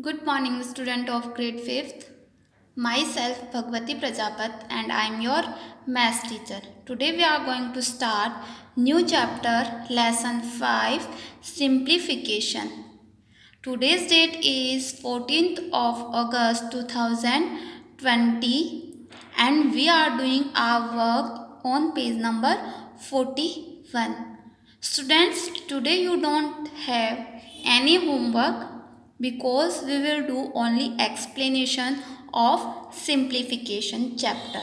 Good morning, student of grade 5th. Myself, Bhagwati Prajapat, and I am your maths teacher. Today we are going to start new chapter, lesson 5, simplification. Today's date is 14th of August 2020, and we are doing our work on page number 41. Students, today you don't have any homework because we will do only explanation of simplification chapter.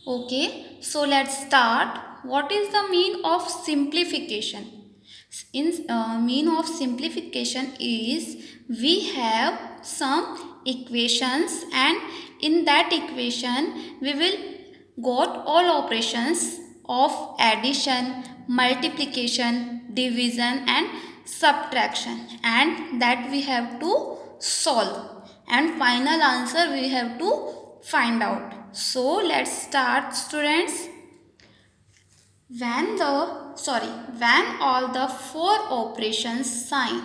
Okay, so let's start. What is the mean of simplification? Mean of simplification is we have some equations, and in that equation we will got all operations of addition, multiplication, division and subtraction, and that we have to solve, and final answer we have to find out. So let's start, students. When all the four operations sign,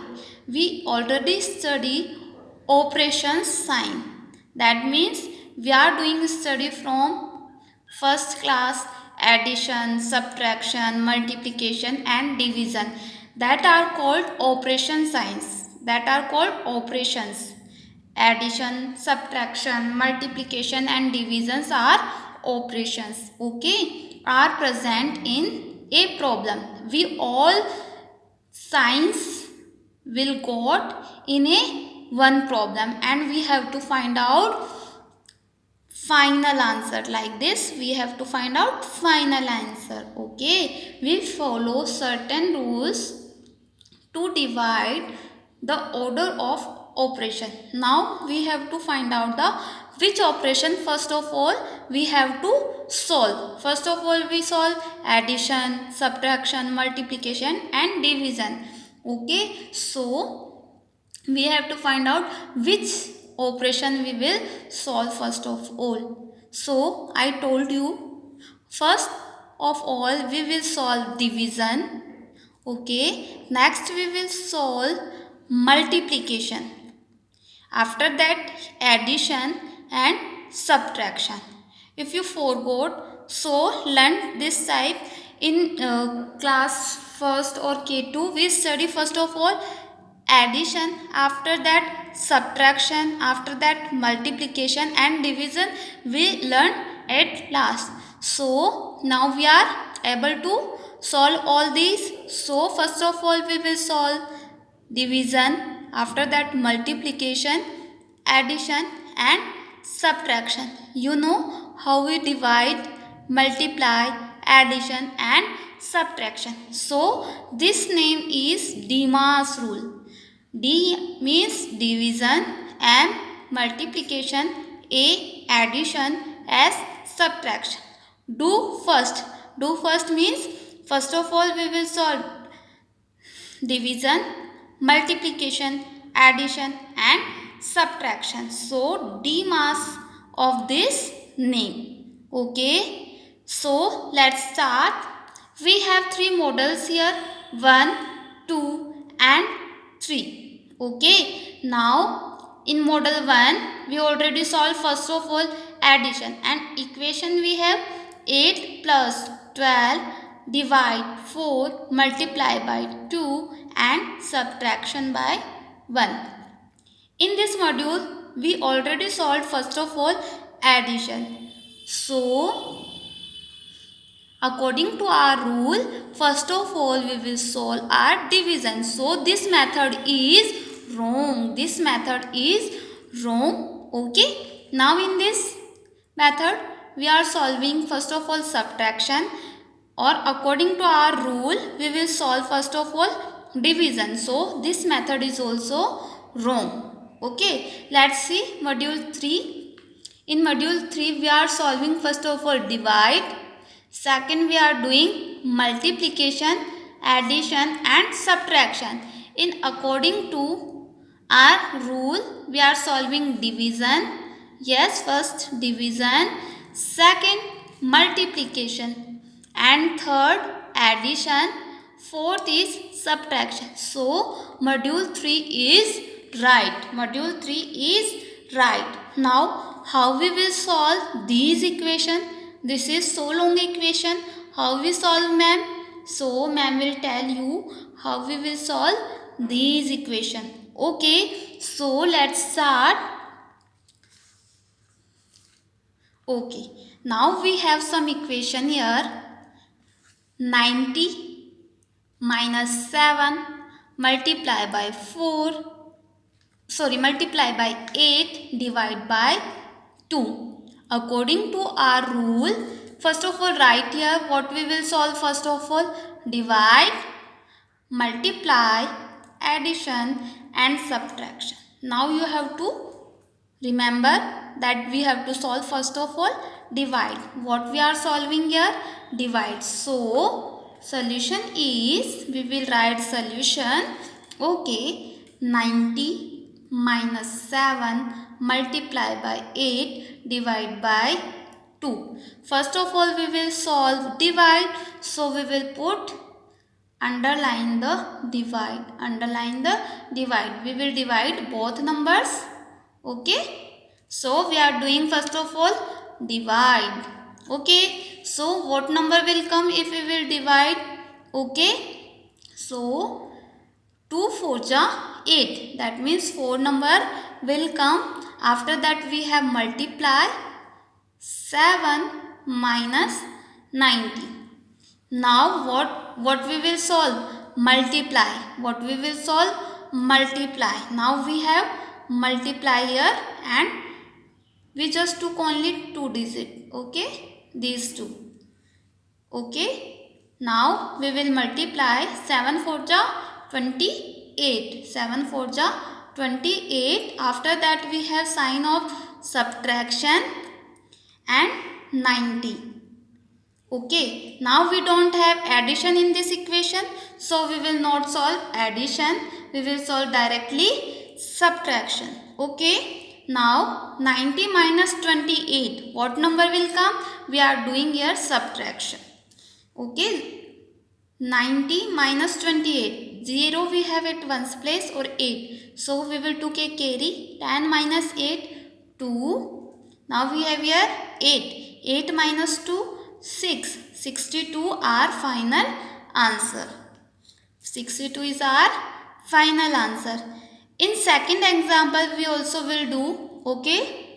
we already study operations sign. That means we are doing study from first class. Addition, subtraction, multiplication and division, that are called operation signs, that are called operations. Addition, subtraction, multiplication and divisions are operations, okay, are present in a problem. We all signs will got in a one problem, and we have to find out final answer. Like this we have to find out final answer. Okay, we follow certain rules to divide the order of operation. Now we have to find out the which operation first of all we have to solve. First of all we solve addition, subtraction, multiplication and division. Okay, so we have to find out which operation we will solve first of all. So I told you, first of all we will solve division. Okay, next we will solve multiplication. After that addition and subtraction. If you forgot, so learn this type in class first or K2. We study first of all addition, after that subtraction, after that multiplication and division we learn at last. So now we are able to solve all these. So first of all we will solve division, after that multiplication, addition and subtraction. You know how we divide, multiply, addition and subtraction. So this name is Demas rule. D means division, M multiplication, A addition, S subtraction. Do first. Do first means first of all we will solve division, multiplication, addition and subtraction. So D mass of this name. Okay. So let's start. We have three models here, 1, 2 and 3. Okay. Now in model 1 we already solved first of all addition, and equation we have 8 plus 12 divide 4 multiply by 2 and subtraction by 1. In this module we already solved first of all addition. So according to our rule, first of all we will solve our division. So this method is wrong. This method is wrong. Okay. Now in this method we are solving first of all subtraction, or according to our rule we will solve first of all division. So this method is also wrong. Okay. Let's see module 3. In module 3 we are solving first of all divide. Second we are doing multiplication, addition and subtraction. In according to our rule we are solving division. Yes, first division, second multiplication and third addition, fourth is subtraction. So module 3 is right. Module 3 is right. Now, how we will solve these equation? This is so long equation. How we solve, ma'am? So, ma'am will tell you how we will solve these equation. Okay. So, let's start. Okay. Now, we have some equation here. 90 minus 7 multiply by 8 divide by 2. According to our rule, first of all write here what we will solve. First of all, divide, multiply, addition and subtraction. Now you have to remember that we have to solve first of all divide. What we are solving here? Divide. So solution is, we will write solution. Okay, 90 minus 7 multiply by 8 divide by 2. First of all we will solve divide. So we will put underline the divide. Underline the divide. We will divide both numbers. Okay. So we are doing first of all divide. Okay. So what number will come if we will divide? Okay. So 2 4 ja 8. That means 4 number will come. After that we have multiply 7 minus 90. Now what we will solve? Multiply. What we will solve? Multiply. Now we have multiply here and we just took only 2 digit. Okay, these two. Okay, now we will multiply 7 4 ja 28. 7 4 ja 28. After that we have sign of subtraction and 90. Okay, now we don't have addition in this equation, so we will not solve addition. We will solve directly subtraction. Okay, now 90 minus 28. What number will come? We are doing here subtraction. Okay, 90 minus 28. 0 we have at one's place or 8. So we will take a carry. 10 minus 8, 2. Now we have here 8. 8 minus 2, 6. 62 our final answer. 62 is our final answer. In second example we also will do. Okay.